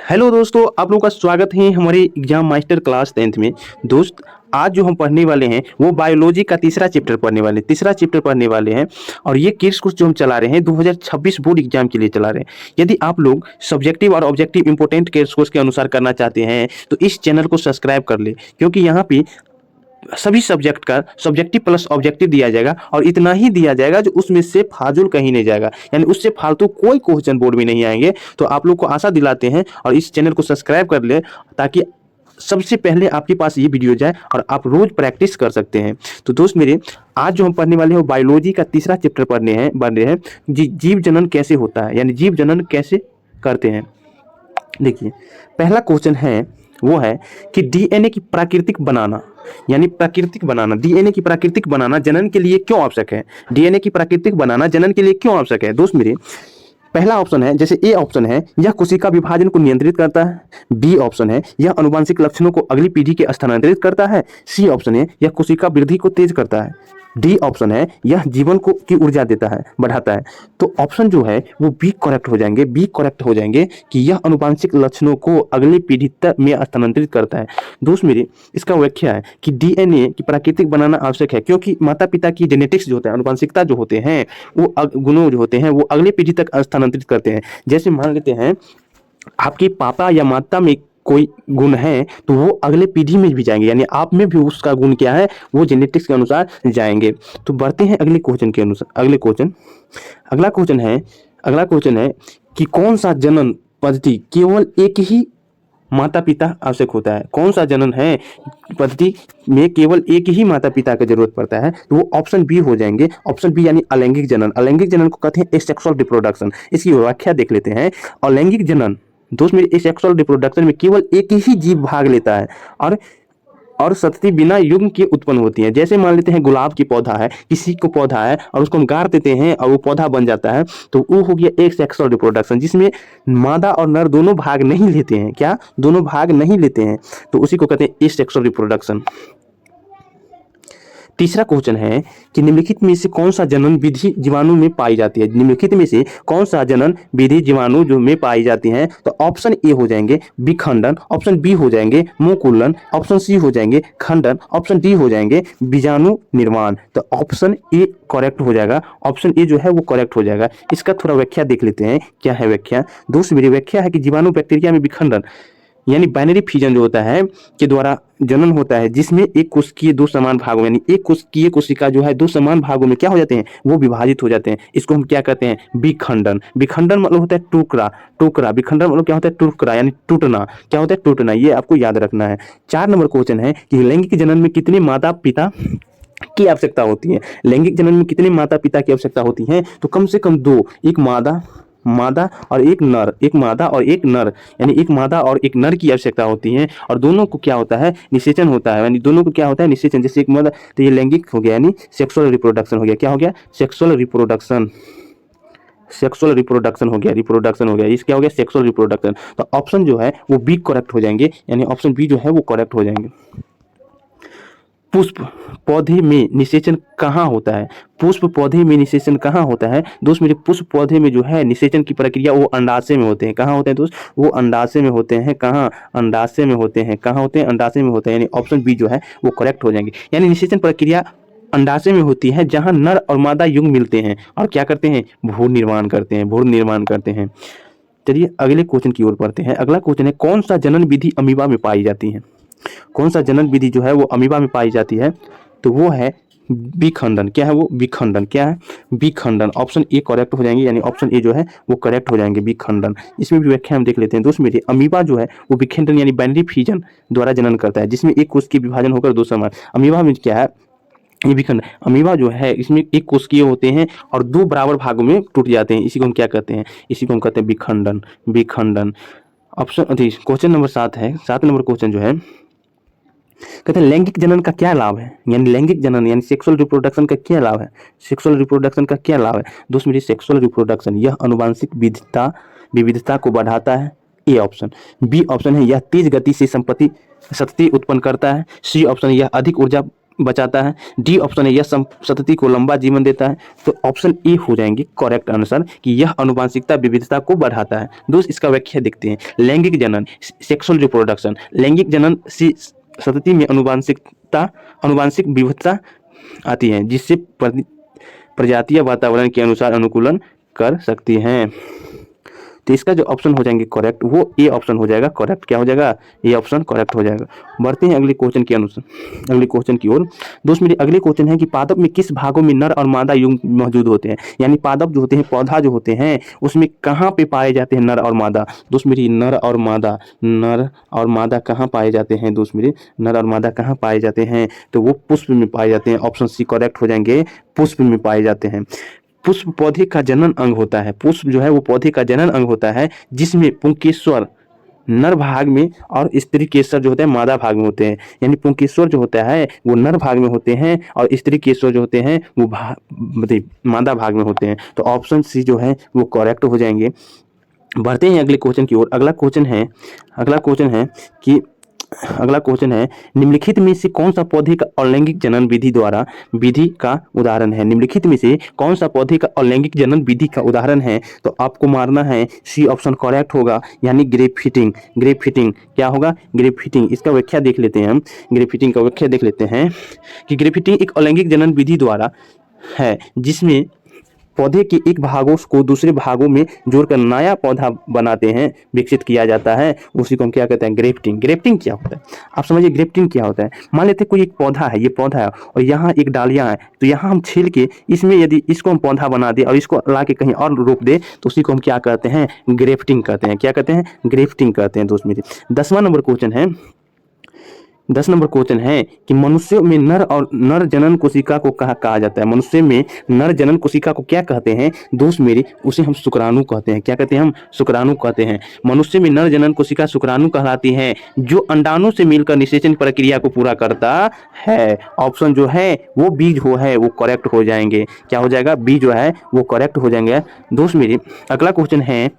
Hello दोस्तों, आप लोगों का स्वागत है हमारे एग्जाम मास्टर क्लास 10th में। दोस्त, आज जो हम पढ़ने वाले हैं वो बायोलॉजी का तीसरा चैप्टर पढ़ने वाले हैं। और ये किड्स कोर्स जो हम चला रहे हैं 2026 बोर्ड एग्जाम के लिए चला रहे हैं। यदि आप लोग सब्जेक्टिव और ऑब्जेक्टिव इंपोर्टेंट किड्स कोर्स के अनुसार करना चाहते हैं तो इस चैनल को सब्सक्राइब कर ले, क्योंकि यहाँ पे सभी सब्जेक्ट का सब्जेक्टिव प्लस ऑब्जेक्टिव दिया जाएगा और इतना ही दिया जाएगा जो उसमें से फाजुल कहीं नहीं जाएगा, यानी उससे फालतू कोई क्वेश्चन बोर्ड में नहीं आएंगे। तो आप लोग को आशा दिलाते हैं और इस चैनल को सब्सक्राइब कर ले, ताकि सबसे पहले आपके पास ये वीडियो जाए और आप रोज प्रैक्टिस कर सकते हैं। तो दोस्त मेरे, आज जो हम पढ़ने वाले हैं वो बायोलॉजी का तीसरा चैप्टर पढ़ रहे हैं जीव जनन कैसे होता है, यानी जीव जनन कैसे करते हैं। देखिए, पहला क्वेश्चन है वो है कि डीएनए की प्राकृतिक बनाना, यानी प्राकृतिक बनाना, डीएनए की प्राकृतिक बनाना जनन के लिए क्यों आवश्यक है। डीएनए की प्राकृतिक बनाना जनन के लिए क्यों आवश्यक है। दोस्त मेरे, पहला ऑप्शन है, जैसे ए ऑप्शन है, यह कोशिका विभाजन को नियंत्रित करता है। बी ऑप्शन है, यह आनुवंशिक लक्षणों को अगली पीढ़ी के स्थानांतरित करता है। सी ऑप्शन है, यह कोशिका वृद्धि को तेज करता है। डी ऑप्शन है, यह जीवन को की ऊर्जा देता है, बढ़ाता है। तो ऑप्शन जो है वो बी करेक्ट हो जाएंगे, बी करेक्ट हो जाएंगे कि यह आनुवंशिक लक्षणों को अगली पीढ़ी तक में स्थानांतरित करता है। दोस्त मेरे, इसका व्याख्या है कि डीएनए की प्राकृतिक बनाना आवश्यक है, क्योंकि माता पिता की जेनेटिक्स जो होता है, आनुवंशिकता जो होते हैं, वो गुणों जो होते हैं वो अगली पीढ़ी तक स्थानांतरित करते हैं। जैसे मान लेते हैं आपके पापा या माता में कोई गुण है तो वो अगले पीढ़ी में भी जाएंगे, यानी आप में भी उसका गुण क्या है वो जेनेटिक्स के अनुसार जाएंगे। तो बढ़ते हैं अगले क्वेश्चन के अनुसार। अगला क्वेश्चन है कि कौन सा जनन पद्धति केवल एक ही माता पिता आवश्यक होता है। कौन सा जनन है पद्धति में केवल एक ही माता पिता की जरूरत पड़ता है। तो वो ऑप्शन बी हो जाएंगे, ऑप्शन बी यानी अलैंगिक जनन। अलैंगिक जनन को कहते हैं एसेक्सुअल रिप्रोडक्शन। इसकी व्याख्या देख लेते हैं। अलैंगिक जनन दोस्त मेरे, एसेक्सुअल रिप्रोडक्शन में केवल एक ही जीव भाग लेता है और संतति बिना युग्म के उत्पन्न होती है। जैसे मान लेते हैं गुलाब की पौधा है, किसी को पौधा है और उसको हम गाड़ देते हैं और वो पौधा बन जाता है, तो वो हो गया एक सेक्सुअल रिप्रोडक्शन, जिसमें मादा और नर दोनों भाग नहीं लेते हैं। क्या? दोनों भाग नहीं लेते हैं, तो उसी को कहते हैं एसेक्सुअल रिप्रोडक्शन। तीसरा क्वेश्चन है कि निम्नलिखित में से कौन सा जनन विधि जीवाणु में पाई जाती है। निम्नलिखित में से कौन सा जनन विधि जीवाणु जो में पाई जाती है। तो ऑप्शन ए हो जाएंगे विखंडन, ऑप्शन बी हो जाएंगे मुकुलन, ऑप्शन सी हो जाएंगे खंडन, ऑप्शन डी हो जाएंगे बीजाणु निर्माण। तो ऑप्शन ए करेक्ट हो जाएगा, ऑप्शन ए जो है वो करेक्ट हो जाएगा। इसका थोड़ा व्याख्या देख लेते हैं, क्या है व्याख्या। दोस्त मेरी व्याख्या है कि जीवाणु बैक्टीरिया में विखंडन यानी बाइनरी फिजन जो होता है के द्वारा जनन होता है, जिसमें एक कोशिकीय दो समान भागों, यानी एक कोशिकीय कोशिका जो है दो समान भागों में क्या हो जाते हैं, वो विभाजित हो जाते हैं। इसको हम क्या कहते हैं, विखंडन। विखंडन मतलब होता है टुकड़ा। विखंडन मतलब क्या होता है, टुकड़ा यानी टूटना। क्या होता है, टूटना। ये आपको याद रखना है। 4 नंबर क्वेश्चन है कि लैंगिक जनन में कितने माता पिता की आवश्यकता होती है। लैंगिक जनन में कितने माता पिता की आवश्यकता होती है। तो कम से कम 2, एक मादा और एक नर, एक मादा और एक नर, यानी एक मादा और एक नर की आवश्यकता होती है। और दोनों को क्या होता है, निषेचन होता है, यानी दोनों को क्या होता है, निषेचन। जैसे एक मादा, तो ये लैंगिक हो गया, यानी सेक्सुअल रिप्रोडक्शन हो गया। क्या हो गया, सेक्सुअल रिप्रोडक्शन हो गया। इस क्या हो गया, सेक्सुअल रिप्रोडक्शन। तो ऑप्शन जो है वो बी करेक्ट हो जाएंगे, यानी ऑप्शन बी जो है वो करेक्ट हो जाएंगे। पुष्प पौधे में निषेचन कहाँ होता है। पुष्प पौधे में निषेचन कहाँ होता है। दोस्त मेरे, पुष्प पौधे में जो है निषेचन की प्रक्रिया वो अंडाशय में होते हैं। कहाँ होते हैं दोस्त, वो अंडाशय में होते हैं। कहाँ, अंडाशय में होते हैं। कहाँ होते हैं, अंडाशय में होते हैं, यानी ऑप्शन बी जो है वो करेक्ट हो जाएंगे। यानी निषेचन प्रक्रिया अंडाशय में होती है, जहाँ नर और मादा युग्म मिलते हैं और क्या करते हैं, भ्रूण निर्माण करते हैं। चलिए अगले क्वेश्चन की ओर बढ़ते हैं। अगला क्वेश्चन है, कौन सा जनन विधि अमीबा में पाई जाती है। कौन सा जनन विधि जो है वो अमीबा में पाई जाती है। तो वो है विखंडन। क्या है वो, विखंडन। क्या है, विखंडन। ऑप्शन ए करेक्ट हो जाएंगे, यानी ऑप्शन ए जो है वो करेक्ट हो जाएंगे, विखंडन। इसमें भी व्याख्या हम देख लेते हैं। दोस्त मेरे, अमीबा जो है वो विखंडन यानी बाइनरी फिजन द्वारा जनन करता है, जिसमें एक कोश की विभाजन होकर दो समान। अमीबा में क्या है, ये विखंड। अमीबा जो है इसमें एक कोशिकीय होते हैं और 2 बराबर भागों में टूट जाते हैं। इसी को हम क्या कहते हैं, इसी को हम कहते हैं विखंडन। ऑप्शन क्वेश्चन नंबर 7 है। 7 नंबर क्वेश्चन जो है कहते हैं लैंगिक जनन का क्या लाभ है, यानी लैंगिक जनन यानी सेक्सुअल रिप्रोडक्शन का क्या लाभ है। सेक्सुअल रिप्रोडक्शन का क्या लाभ है। दोस्त मेरी, सेक्सुअल रिप्रोडक्शन यह आनुवंशिक विविधता को बढ़ाता है। A option. बी ऑप्शन है, यह तेज गति से संतति उत्पन्न करता है। सी ऑप्शन, यह अधिक ऊर्जा बचाता है। डी ऑप्शन है यह संतति को लंबा जीवन देता है। तो ऑप्शन ए हो जाएंगे करेक्ट आंसर कि यह आनुवंशिकता विविधता को बढ़ाता है। दोस्त इसका व्याख्या देखते हैं। लैंगिक जनन, सेक्सुअल रिप्रोडक्शन, लैंगिक जनन से संतति में आनुवंशिक विविधता आती है जिससे प्रजातियां वातावरण के अनुसार अनुकूलन कर सकती हैं। तो इसका जो ऑप्शन हो जाएंगे करेक्ट वो ए ऑप्शन हो जाएगा करेक्ट। क्या हो जाएगा? ए ऑप्शन करेक्ट हो जाएगा। बढ़ते हैं अगले क्वेश्चन के अनुसार, अगले क्वेश्चन की ओर। दोस्त मेरे अगले क्वेश्चन है कि पादप में किस भागों में नर और मादा युग्म मौजूद होते हैं? यानी पादप जो होते हैं, पौधा जो होते हैं, उसमें कहाँ पे पाए जाते हैं नर और मादा? दोस्त मेरी नर और मादा कहाँ पाए जाते हैं? दोस्त मेरे नर और मादा कहाँ पाए जाते हैं? तो वो पुष्प में पाए जाते हैं। ऑप्शन सी करेक्ट हो जाएंगे, पुष्प में पाए जाते हैं। पुष्प पौधे का जनन अंग होता है। पुष्प जो है वो पौधे का जनन अंग होता है जिसमें पुंकेश्वर नर भाग में और स्त्री केसर जो होते हैं मादा भाग में होते हैं। यानी पुंकेश्वर जो होता है वो नर भाग में होते हैं और स्त्री केसर जो होते हैं वो मतलब मादा भाग में होते हैं। तो ऑप्शन सी जो है वो करेक्ट हो जाएंगे। बढ़ते हैं अगले क्वेश्चन की ओर। अगला क्वेश्चन है निम्नलिखित में से कौन सा पौधे का अलैंगिक जनन विधि का उदाहरण है? निम्नलिखित में से कौन सा पौधे का अलैंगिक जनन विधि का उदाहरण है? तो आपको मारना है सी ऑप्शन करेक्ट होगा, यानी ग्रेपफिटिंग। ग्रेपफिटिंग क्या होगा? ग्रेपफिटिंग। इसका व्याख्या देख लेते हैं हम। ग्रेपफिटिंग का व्याख्या देख लेते हैं कि ग्रेपफिटिंग एक अलैंगिक जनन विधि द्वारा है जिसमें पौधे के एक भागों को दूसरे भागों में जोड़कर नया पौधा बनाते हैं, विकसित किया जाता है। उसी को हम क्या कहते हैं? ग्रेफ्टिंग। ग्रेफ्टिंग क्या होता है आप समझिए। ग्रेफ्टिंग क्या होता है? मान लेते हैं कोई एक पौधा है, ये पौधा है और यहाँ एक डालियाँ है, तो यहाँ हम छील के इसमें यदि इसको हम पौधा बना दे और इसको ला के कहीं और रोप दे तो उसी को हम क्या कहते हैं? ग्रेफ्टिंग कहते हैं। क्या कहते हैं? ग्रेफ्टिंग कहते हैं। दोस्त मेरे 10वां नंबर क्वेश्चन है। 10 नंबर क्वेश्चन है कि मनुष्य में नर जनन कोशिका को कहा जाता है? मनुष्य में नर जनन कोशिका को क्या कहते हैं? दोस्त मेरे उसे हम शुक्राणु कहते हैं। क्या कहते हैं? हम शुक्राणु कहते हैं। मनुष्य में नर जनन कोशिका शुक्राणु कहलाती है जो अंडाणु से मिलकर निषेचन प्रक्रिया को पूरा करता है। ऑप्शन जो है वो बी जो है वो करेक्ट हो जाएंगे। क्या हो जाएगा? बी जो है वो करेक्ट हो जाएंगे। दोस्त मेरे अगला क्वेश्चन है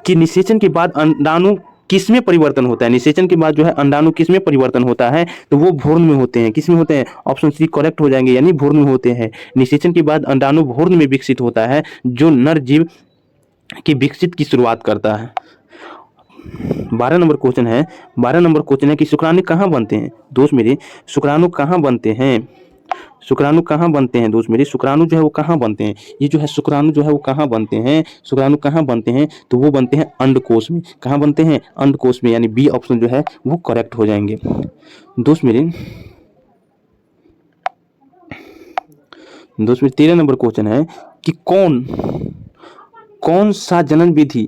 कि निषेचन के बाद अंडाणु किसमें परिवर्तन होता है? निषेचन के बाद जो है अंडाणु किसमें परिवर्तन होता है? तो वो भ्रूण में होते हैं। किसमें होते हैं? ऑप्शन सी करेक्ट हो जाएंगे, यानी भ्रूण में होते हैं। निषेचन के बाद अंडाणु भ्रूण में विकसित होता है जो नर जीव की विकसित की शुरुआत करता है। 12 नंबर क्वेश्चन है। 12 नंबर क्वेश्चन है कि शुक्राणु कहाँ बनते हैं? दोस्त मेरे शुक्राणु कहाँ बनते हैं? शुक्राणु कहाँ बनते हैं? दोस्त मेरे शुक्राणु जो है वो कहाँ बनते हैं? ये जो है शुक्राणु जो है वो कहाँ बनते हैं? शुक्राणु कहाँ बनते हैं? तो वो बनते हैं अंडकोश में। कहाँ बनते हैं? अंडकोश में, यानी बी ऑप्शन जो है वो करेक्ट हो जाएंगे। दोस्त मेरे 13 नंबर क्वेश्चन है कि कौन सा जनन विधि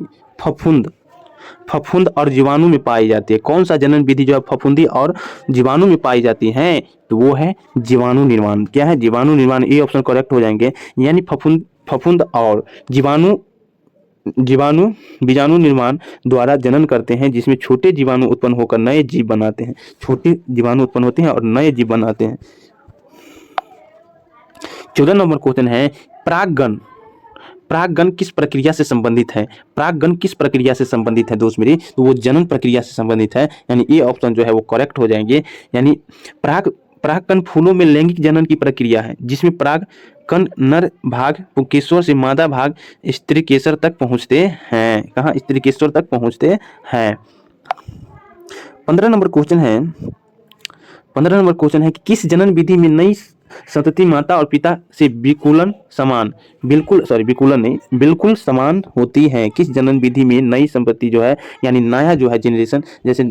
फफूंद और जीवाणु में पाई जाती है? कौन सा जनन विधि जो है फफूंदी और जीवाणु में पाई जाती है? तो वो है जीवाणु निर्माण। क्या है? जीवाणु निर्माण। ए ऑप्शन करेक्ट हो जाएंगे, यानी फफूंद और बीजाणु निर्माण द्वारा जनन करते हैं जिसमें छोटे जीवाणु उत्पन्न होकर नए जीव बनाते हैं। छोटे जीवाणु उत्पन्न होते हैं और नए जीव बनाते हैं। 14 नंबर क्वेश्चन है परागण किस प्रक्रिया से संबंधित है? परागण किस प्रक्रिया से संबंधित है? दोस्त मेरी तो वो जनन प्रक्रिया से संबंधित है, यानी ए ऑप्शन जो है वो करेक्ट हो जाएंगे। यानी परागकण फूलों में लैंगिक जनन की प्रक्रिया है जिसमें परागकण नर भाग पुंकेसर से मादा भाग स्त्री केसर तक पहुंचते हैं। कहाँ? स्त्री केसर तक पहुंचते हैं। 15 नंबर क्वेश्चन है कि किस जनन विधि में नई संतति माता और पिता से बिल्कुल समान होती है? किस जनन विधि में नई संपत्ति जो है यानी नया जो है जनरेशन, जैसे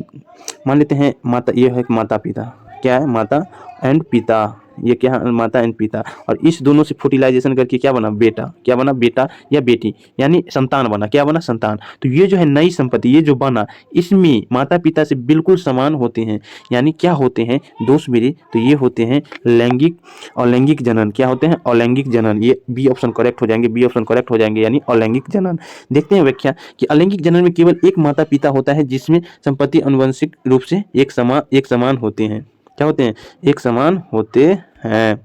मान लेते हैं माता, ये है माता पिता, क्या है? माता एंड पिता, ये क्या है? माता एंड पिता, और इस दोनों से फर्टिलाइजेशन करके क्या बना? बेटा। क्या बना? बेटा या बेटी, यानी संतान बना। क्या बना? संतान। तो ये जो है नई संपत्ति, ये जो बना, इसमें माता पिता से बिल्कुल समान होते हैं, यानी क्या होते हैं दोस्त मेरे? तो ये होते हैं अलैंगिक जनन। क्या होते हैं? अलैंगिक जनन। ये बी ऑप्शन करेक्ट हो जाएंगे। बी ऑप्शन करेक्ट हो जाएंगे, यानी अलैंगिक जनन। देखते हैं व्याख्या कि अलैंगिक जनन में केवल एक माता पिता होता है जिसमें संपत्ति आनुवंशिक रूप से एक समान होते हैं। क्या होते हैं? एक समान होते हैं।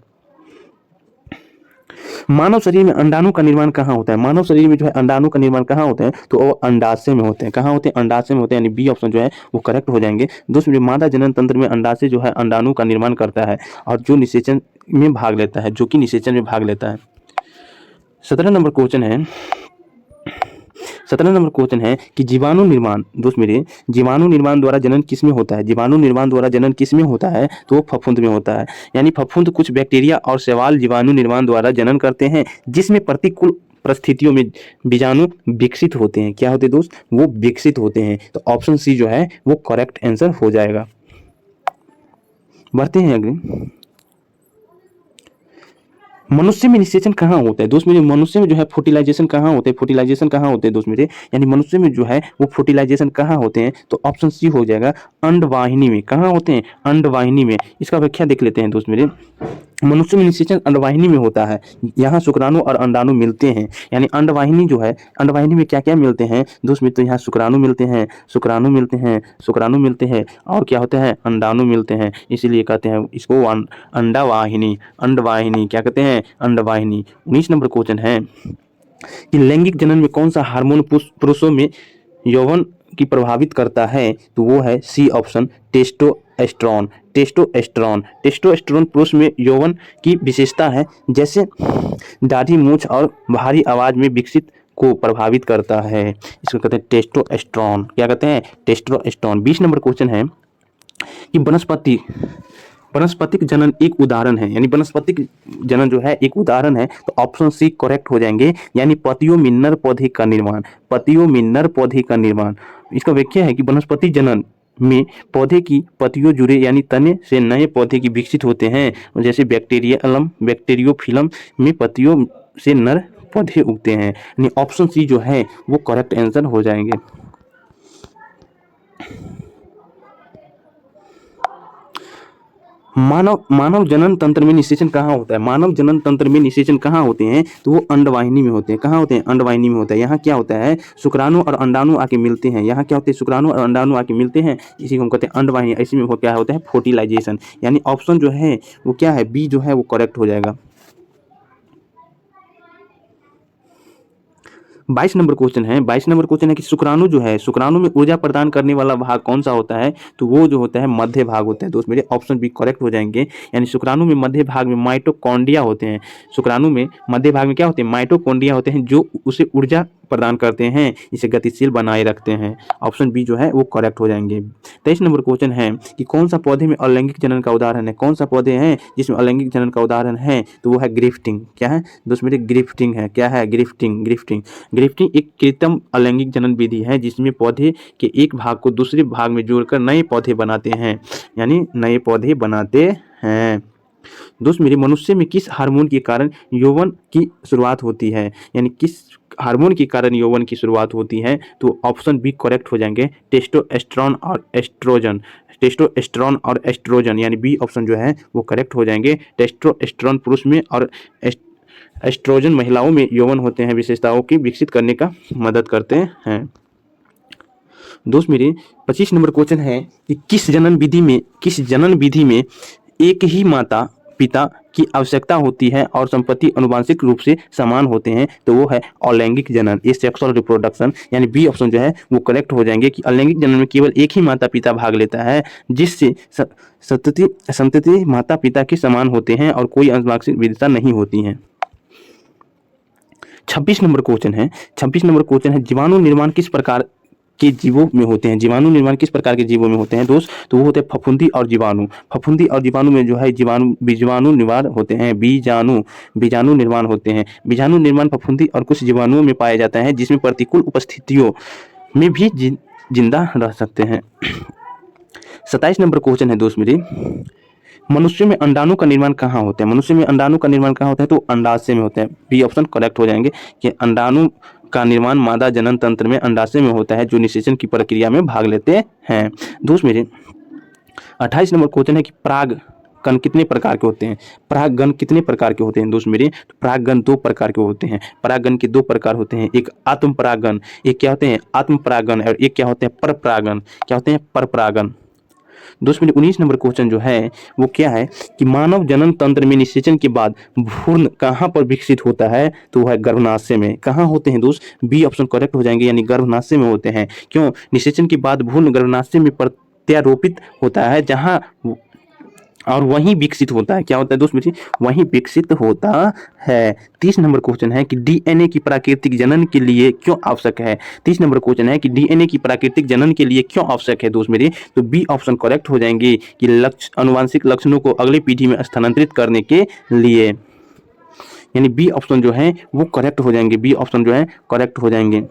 मानव शरीर में अंडाणु का निर्माण कहाँ होता है? मानव शरीर में जो है अंडाणु का निर्माण कहाँ होता है? तो वो अंडाशय में होते हैं। कहाँ होते हैं? अंडाशय में होते हैं, यानी बी ऑप्शन जो है वो करेक्ट हो जाएंगे। दोस्तों मेरे मादा जनन तंत्र में अंडाशय जो है अंडाणु का निर्माण करता है और जो निषेचन में भाग लेता है, जो कि निषेचन में भाग लेता है। 17 नंबर क्वेश्चन है, 17 नंबर क्वेश्चन है कि जीवाणु निर्माण, दोस्त मेरे, जीवाणु निर्माण द्वारा जनन किस में होता है? जीवाणु निर्माण द्वारा जनन किस में होता है? तो वो फफूंद में होता है। यानी फफूंद कुछ बैक्टीरिया और शैवाल जीवाणु निर्माण द्वारा जनन करते हैं, जिसमें प्रतिकूल परिस्थितियों में बीजाणु विकसित होते हैं। क्या होते हैं दोस्त? वो विकसित होते हैं। तो ऑप्शन सी जो है वो करेक्ट आंसर हो जाएगा। बढ़ते हैं अगले। मनुष्य में निषेचन कहाँ होता है? दोस्त मेरे, मनुष्य में जो है फर्टिलाइजेशन कहाँ होते हैं? फर्टिलाइजेशन कहाँ होते हैं दोस्त मेरे? यानी मनुष्य में जो है वो फर्टिलाइजेशन कहाँ होते हैं? तो ऑप्शन सी हो जाएगा, अंडवाहिनी में। कहाँ होते हैं? अंडवाहिनी में। इसका व्याख्या देख लेते हैं दोस्त मेरे। मनुष्य में निषेचन अंडवाहिनी में होता है। यहाँ शुक्राणु और अंडाणु मिलते हैं। यानी अंडवाहिनी जो है, अंडवाहिनी में क्या क्या मिलते हैं दोस्त मेरे? तो यहाँ शुक्राणु मिलते हैं, शुक्राणु मिलते हैं, शुक्राणु मिलते हैं, और क्या होते हैं? अंडाणु मिलते हैं। इसीलिए कहते हैं इसको अंडवाहिनी। अंडवाहिनी क्या कहते हैं? अंडवाहिनी। 19 नंबर क्वेश्चन है कि लैंगिक जनन में कौन सा हार्मोन पुरुषों में यौवन की प्रभावित करता है? तो वो है C option, testosterone. Testosterone, testosterone पुरुष में यौवन की विशेषता है, जैसे दाढ़ी, मूंछ और भारी आवाज में विकसित को प्रभावित करता है। इसको कहते हैं टेस्टोस्टेरोन। क्या कहते हैं? टेस्टोस्टेरोन। 20 नंबर क्वेश्चन है कि वनस्पतिक जनन एक उदाहरण है। यानी वनस्पतिक जनन जो है एक उदाहरण है। तो ऑप्शन सी करेक्ट हो जाएंगे। यानी पतियों में नर पौधे का निर्माण, पतियों में नर पौधे का निर्माण। इसका व्याख्या है कि वनस्पति जनन में पौधे की पतियों जुड़े यानी तने से नए पौधे की विकसित होते हैं। जैसे बैक्टीरियोफिलम में पतियों से नर पौधे उगते हैं। यानी ऑप्शन सी जो है वो करेक्ट आंसर हो जाएंगे। मानव जनन तंत्र में निषेचन कहाँ होता है? मानव जनन तंत्र में निषेचन कहाँ होते हैं? तो वो अंडवाहिनी में होते हैं। कहाँ होते हैं? अंडवाहिनी में होता है। यहाँ क्या होता है? शुक्राणु और अंडाणु आके मिलते हैं। यहाँ क्या होते हैं? शुक्राणु और अंडाणु आके मिलते हैं, इसी को हम कहते हैं अंडवाहिनी। इसी में वो क्या होता है? फर्टिलाइजेशन। यानी ऑप्शन जो है वो क्या है? बी जो है वो करेक्ट हो जाएगा। 22 नंबर क्वेश्चन है, 22 नंबर क्वेश्चन है कि शुक्राणु जो है, शुक्राणु में ऊर्जा प्रदान करने वाला भाग कौन सा होता है? तो वो जो होता है मध्य भाग होता है। दोस्त मेरे, ऑप्शन बी करेक्ट हो जाएंगे। यानी शुक्राणु में मध्य भाग में माइटोकॉन्ड्रिया होते हैं। शुक्राणु में मध्य भाग में क्या होते हैं? माइटोकॉन्ड्रिया होते हैं, जो उसे ऊर्जा प्रदान करते हैं, इसे गतिशील बनाए रखते हैं। ऑप्शन बी जो है वो करेक्ट हो जाएंगे। 23 नंबर क्वेश्चन है कि कौन सा पौधे में अलैंगिक जनन का उदाहरण है? कौन सा पौधे हैं जिसमें अलैंगिक जनन का उदाहरण है? तो वो है ग्रिफ्टिंग। क्या है दोस्त मेरे? ग्रिफ्टिंग है। क्या है? ग्रिफ्टिंग। ग्रिफ्टिंग एक कृत्रिम अलैंगिक जनन विधि है, जिसमें पौधे के एक भाग को दूसरे भाग में जोड़कर नए पौधे बनाते हैं। यानी नए पौधे बनाते हैं। दोस्त मेरे, मनुष्य में किस हार्मोन के कारण यौवन की शुरुआत होती है? यानी किस हार्मोन के कारण यौवन की शुरुआत होती है? तो ऑप्शन बी करेक्ट हो जाएंगे, टेस्टोस्टेरोन और एस्ट्रोजन। टेस्टोस्टेरोन और एस्ट्रोजन, यानी बी ऑप्शन जो है वो करेक्ट हो जाएंगे। टेस्टोस्टेरोन पुरुष में और एस्ट्रोजन महिलाओं में यौवन होते हैं विशेषताओं की विकसित करने का मदद करते हैं। दोस्त मेरे, 25 नंबर क्वेश्चन है कि किस जनन विधि में एक ही माता पिता की आवश्यकता होती है और संपत्ति अनुवांशिक रूप से समान होते हैं? तो वो है अलैंगिक जनन, ये सेक्सुअल रिप्रोडक्शन। यानी बी ऑप्शन जो है वो करेक्ट हो जाएंगे कि अलैंगिक जनन में केवल एक ही माता पिता भाग लेता है, जिससे संतति माता पिता के समान होते हैं और कोई अनुवांशिक विविधता नहीं होती है। 26 नंबर क्वेश्चन है, 26 नंबर क्वेश्चन है जीवाणु निर्माण किस प्रकार के जीवों में होते हैं? जीवाणु निर्माण किस प्रकार के जीवों में होते हैं दोस्त? तो वो होते हैं फफूंदी और जीवाणु। फफूंदी और जीवाणु में जो है बीजाणु निर्माण होते हैं। बीजाणु निर्माण होते हैं। बीजाणु निर्माण फफूंदी और कुछ जीवाणुओं में पाया जाता है, जिसमें प्रतिकूल उपस्थितियों में भी जिंदा रह सकते हैं। 27 नंबर क्वेश्चन है दोस्त मेरे, मनुष्य में अंडाणु का निर्माण कहाँ होता है? मनुष्य में अंडाणु का निर्माण कहाँ होता है? तो अंडाशय में होता है। बी ऑप्शन करेक्ट हो जाएंगे कि अंडाणु का निर्माण मादा जनन तंत्र में अंडाशय में होता है, जो निषेचन की प्रक्रिया में भाग लेते हैं। दोस्त मेरे, 28 नंबर क्वेश्चन है कि परागकण कितने प्रकार के होते हैं? परागकण कितने प्रकार के होते हैं दोस्त मेरे? तो परागकण 2 प्रकार के होते हैं। परागकण के 2 प्रकार होते हैं, एक आत्म परागण, एक क्या होते हैं? आत्म परागण, और एक क्या होते हैं? पर परागण। क्या होते हैं? पर परागण। दोस्त मेरे 19 नंबर क्वेश्चन जो है वो क्या है कि मानव जनन तंत्र में निषेचन के बाद भ्रूण कहाँ पर विकसित होता है, तो वह है गर्भाशय में। कहाँ होते हैं दोस्त, बी ऑप्शन करेक्ट हो जाएंगे, यानी गर्भाशय में होते हैं। क्यों, निषेचन के बाद भ्रूण गर्भाशय में प्रत्यारोपित होता है, जहाँ और वहीं विकसित होता है। क्या होता है दोस्त मेरे, वहीं विकसित होता है। 30 नंबर क्वेश्चन है कि डीएनए की प्राकृतिक जनन के लिए क्यों आवश्यक है। 30 नंबर क्वेश्चन है कि डीएनए की प्राकृतिक जनन के लिए क्यों आवश्यक है दोस्त मेरे, तो बी ऑप्शन करेक्ट हो जाएंगे कि अनुवांशिक लक्षणों को अगली पीढ़ी में स्थानांतरित करने के लिए, यानी बी ऑप्शन जो है वो करेक्ट हो जाएंगे, बी ऑप्शन जो है करेक्ट हो जाएंगे।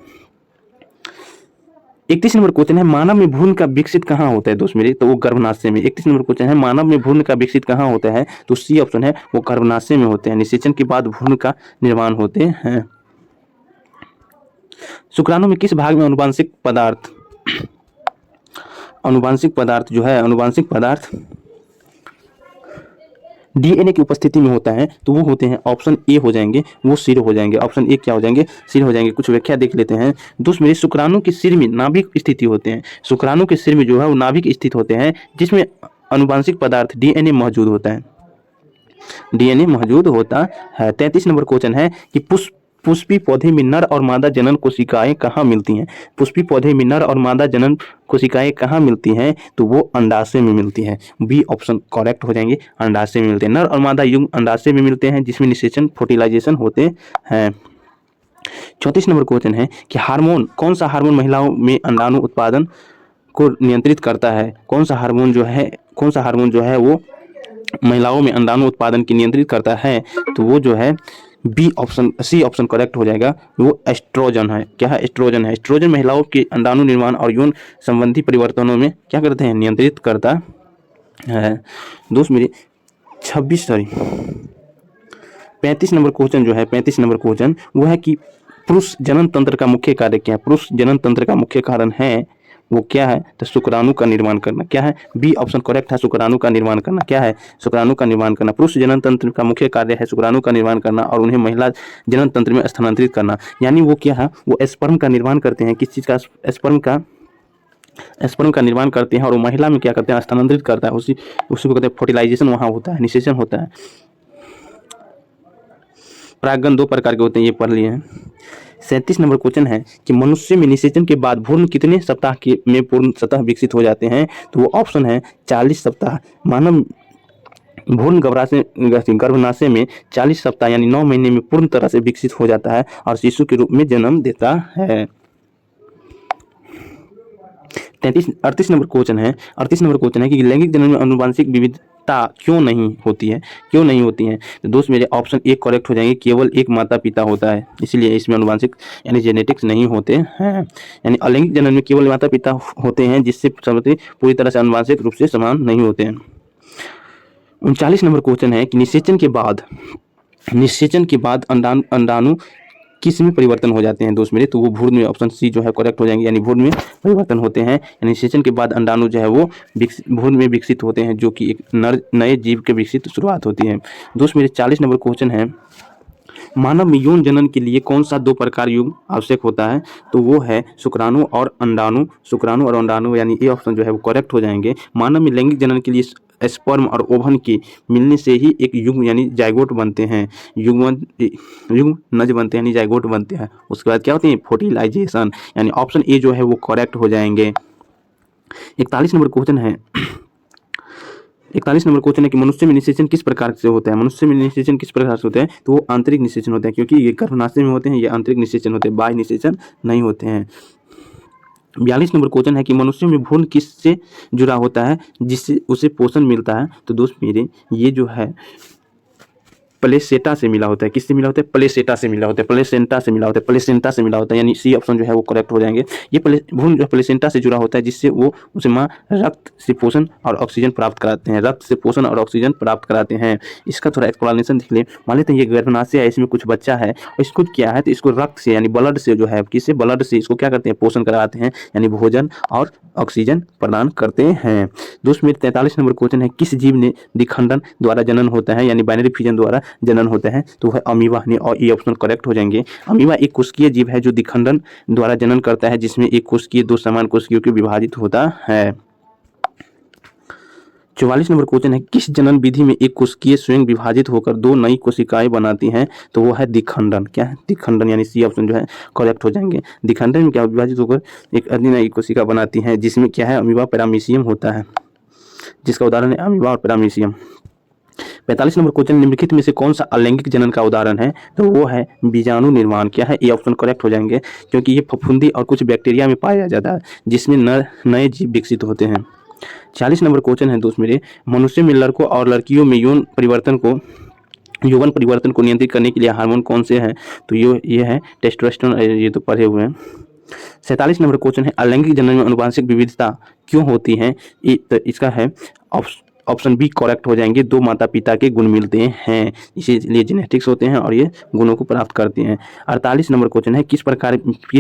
31 नंबर क्वेश्चन है मानव में भ्रूण का विकसित कहाँ होता है दोस्त मेरे, तो वो गर्भाशय में। 31 नंबर क्वेश्चन है मानव में भ्रूण का विकसित कहाँ होता है, तो सी ऑप्शन है वो गर्भाशय में होते हैं। निषेचन के बाद भ्रूण का निर्माण होते हैं। शुक्राणु में किस भाग में अनुवांशिक पदार्थ जो है, अनुवांशिक पदार्थ डीएनए की उपस्थिति में होता है, तो वो होते हैं ऑप्शन ए हो जाएंगे, वो सिर हो जाएंगे। ऑप्शन ए क्या हो जाएंगे, सिर हो जाएंगे। कुछ व्याख्या देख लेते हैं दोस्त मेरे। शुक्राणु के सिर में नाभिक स्थिति होते हैं, शुक्राणु के सिर में जो है वो नाभिक स्थित होते हैं, जिसमें अनुवांशिक पदार्थ डीएनए मौजूद होता है, डीएनए मौजूद होता है। 33 नंबर क्वेश्चन है कि पुष्पी पौधे में नर और मादा जनन कोशिकाएं कहाँ मिलती हैं। पुष्पी पौधे में नर और मादा जनन कोशिकाएं कहाँ मिलती हैं, तो वो अंडाशय में मिलती हैं। बी ऑप्शन करेक्ट हो जाएंगे, अंडाशय में मिलते हैं। नर और मादा युग्म अंडाशय में मिलते हैं, जिसमें निषेचन फर्टिलाइजेशन होते हैं। 34 नंबर क्वेश्चन है कि हार्मोन, कौन सा हार्मोन महिलाओं में अंडाणु उत्पादन को नियंत्रित करता है। कौन सा हार्मोन जो है वो महिलाओं में अंडाणु उत्पादन की नियंत्रित करता है, तो वो जो है B option, C option correct हो जाएगा, वो एस्ट्रोजन है। क्या है, एस्ट्रोजन है। एस्ट्रोजन महिलाओं के अंडाणु निर्माण और यौन संबंधी परिवर्तनों में क्या करते हैं, नियंत्रित करता है। दोस्त मेरे 35 नंबर क्वेश्चन जो है, 35 नंबर क्वेश्चन वो है कि पुरुष जनन तंत्र का मुख्य कार्य क्या है। पुरुष जनन तंत्र का मुख्य कारण है वो क्या है, तो शुक्राणु का निर्माण करना। क्या है, बी ऑप्शन करेक्ट है, शुक्राणु का निर्माण करना। क्या है, शुक्राणु का निर्माण करना। पुरुष जनन तंत्र का मुख्य कार्य है शुक्राणु का निर्माण करना और उन्हें महिला जनन तंत्र में स्थानांतरित करना। यानी वो क्या है, वो स्पर्म का निर्माण करते हैं। किस चीज़ का, स्पर्म का निर्माण करते हैं, और वो महिला में क्या करते हैं, स्थानांतरित करता है। उसी को कहते हैं फर्टिलाइजेशन, वहाँ होता है, निषेचन होता है। परागण 2 प्रकार के होते हैं, ये पढ़ लिए हैं। 37 नंबर क्वेश्चन है कि मनुष्य में निषेचन के बाद भ्रूण कितने सप्ताह के में पूर्ण सतह विकसित हो जाते हैं, तो वो ऑप्शन है 40 सप्ताह। मानव भ्रूण गर्भाशय में 40 सप्ताह यानी 9 महीने में पूर्ण तरह से विकसित हो जाता है और शिशु के रूप में जन्म देता है। 38 नंबर क्वेश्चन है कि लैंगिक जनन में आनुवंशिक विविधता क्यों नहीं होती है, तो दोस्त मेरे ऑप्शन ए करेक्ट हो जाएंगे, केवल एक माता पिता होता है, इसलिए इसमें आनुवंशिक यानी जेनेटिक्स नहीं होते हैं। यानी अलैंगिक जनन में केवल माता पिता होते हैं, जिससे पूरी तरह से आनुवंशिक रूप से समान नहीं होते हैं। 39 नंबर क्वेश्चन है कि निषेचन के बाद अंडाणु किस में परिवर्तन हो जाते हैं दोस्त मेरे, तो वो भ्रूण में, ऑप्शन सी जो है करेक्ट हो जाएंगे, यानी भ्रूण में परिवर्तन होते हैं। यानी निषेचन के बाद अंडाणु जो है वो भ्रूण में विकसित होते हैं, जो कि एक नए जीव के विकसित शुरुआत होती है। दोस्त मेरे 40 नंबर क्वेश्चन है, मानव में यौन जनन के लिए कौन सा 2 प्रकार युग्म आवश्यक होता है, तो वो है शुक्राणु और अंडाणु, यानी ये ऑप्शन जो है वो करेक्ट हो जाएंगे। मानव में लैंगिक जनन के लिए स्पर्म और ओवम के मिलने से ही एक युग्म यानी जाइगोट बनते हैं, युग्म नज बनते हैं, यानी जाइगोट बनते हैं। उसके बाद क्या होते हैं, फर्टिलाइजेशन, यानी ऑप्शन ए जो है वो करेक्ट हो जाएंगे। 41 नंबर क्वेश्चन है कि मनुष्य में निषेचन किस प्रकार से होता है। तो वो आंतरिक निषेचन होता है, क्योंकि ये गर्भाशय में होते हैं, ये आंतरिक निषेचन होते हैं, बाह्य निषेचन नहीं होते हैं। 42 नंबर क्वेश्चन है कि मनुष्य में भ्रूण किससे जुड़ा होता है जिससे उसे पोषण मिलता है, तो दोस्त मेरे ये जो है प्लेसेंटा से मिला होता है। किससे मिला होता है, प्लेसेंटा से मिला होता है, यानी सी ऑप्शन जो है वो करेक्ट हो जाएंगे। ये भ्रूण जो प्लेसेंटा से जुड़ा होता है, जिससे वो उसे माँ रक्त से पोषण और ऑक्सीजन प्राप्त कराते हैं। इसका थोड़ा एक्सप्लेनेशन देख ले। मान लेते हैं ये गर्भाशय है, इसमें कुछ बच्चा है, इसको क्या है, तो इसको रक्त से यानी ब्लड से जो है, किससे, ब्लड से इसको क्या करते हैं, पोषण कराते हैं, यानी भोजन और ऑक्सीजन प्रदान करते हैं। दोस्त मेरे 43 नंबर क्वेश्चन है, किस जीव ने द्विखंडन द्वारा जनन होता है, यानी बाइनरी फ्यूजन द्वारा जनन होता है, तो वह अमीबा ने, और ये ऑप्शन करेक्ट हो जाएंगे। अमीबा एक कोशिकीय जीव है जो द्विखंडन द्वारा जनन करता है, जिसमें एक कोशिकीय 2 समान कोशिकाओं के विभाजित होता है। 44 नंबर क्वेश्चन है, किस जनन विधि में एक कोशिकीय स्वयं विभाजित होकर दो नई कोशिकाएं बनाती हैं? तो वो है दिखंडन। क्या है? दिखंडन, यानी सी ऑप्शन जो है करेक्ट हो जाएंगे। दिखंडन में क्या विभाजित होकर एक अन्य नई कोशिका बनाती हैं, जिसमें क्या है, अमीबा पैरामीशियम होता है, जिसका उदाहरण है अमीबा और पैरामीशियम। 45 नंबर क्वेश्चन, निम्नलिखित में से कौन सा अलैंगिक जनन का उदाहरण है? तो वो है बीजाणु निर्माण। क्या है? ये ऑप्शन करेक्ट हो जाएंगे, क्योंकि ये फफूंदी और कुछ बैक्टीरिया में पाया जाता है, जिसमें नए जीव विकसित होते हैं। 40 नंबर क्वेश्चन है दोस्त मेरे, मनुष्य में लड़कों और लड़कियों में यौन परिवर्तन को नियंत्रित करने के लिए हार्मोन कौन से हैं? तो ये है टेस्टोस्टेरोन, ये तो पढ़े हुए हैं। 47 नंबर क्वेश्चन है, अलैंगिक जनन में आनुवंशिक विविधता क्यों होती है? तो इसका है ऑप्शन बी करेक्ट हो जाएंगे, दो माता पिता के गुण मिलते हैं, इसीलिए जेनेटिक्स होते हैं और ये गुणों को प्राप्त करते हैं। 48 नंबर क्वेश्चन है, किस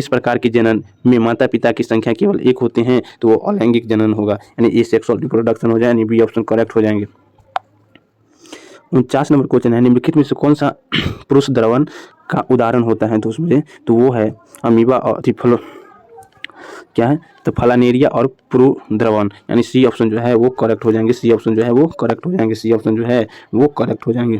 प्रकार के जनन में माता पिता की संख्या केवल एक होते हैं? तो वो अलैंगिक जनन होगा, यानी ए सेक्सुअल रिप्रोडक्शन हो जाए, यानी बी ऑप्शन करेक्ट हो जाएंगे। 49 नंबर क्वेश्चन है, निम्नलिखित में से कौन सा पुरुष द्रवन का उदाहरण होता है दोस्त मेरे? तो वो है अमीबा और क्या है, तो फलानेरिया और प्रोद्रवन, यानी सी ऑप्शन जो है वो करेक्ट हो जाएंगे। सी ऑप्शन जो है वो करेक्ट हो जाएंगे। सी ऑप्शन जो है वो करेक्ट हो जाएंगे।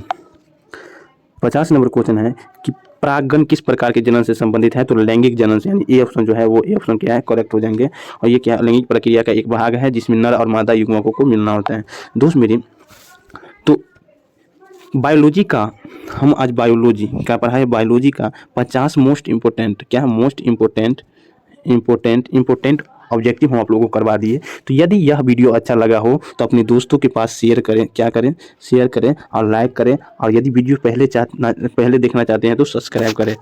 50 नंबर क्वेश्चन है कि परागण किस प्रकार के जनन से संबंधित है? तो लैंगिक जनन से, यानी ए ऑप्शन जो है वो ए ऑप्शन क्या है, करेक्ट हो जाएंगे। और ये क्या, लैंगिक प्रक्रिया का एक भाग है जिसमें नर और मादा युग्मकों को मिलना होता है। दोस्त मेरे, तो बायोलॉजी का, हम आज बायोलॉजी क्या पढ़ा है? बायोलॉजी का 50 मोस्ट इम्पोर्टेंट, क्या है, मोस्ट इम्पोर्टेंट ऑब्जेक्टिव हम आप लोगों को करवा दिए। तो यदि यह वीडियो अच्छा लगा हो तो अपने दोस्तों के पास शेयर करें, क्या करें, शेयर करें और लाइक करें, और यदि वीडियो पहले देखना चाहते हैं तो सब्सक्राइब करें।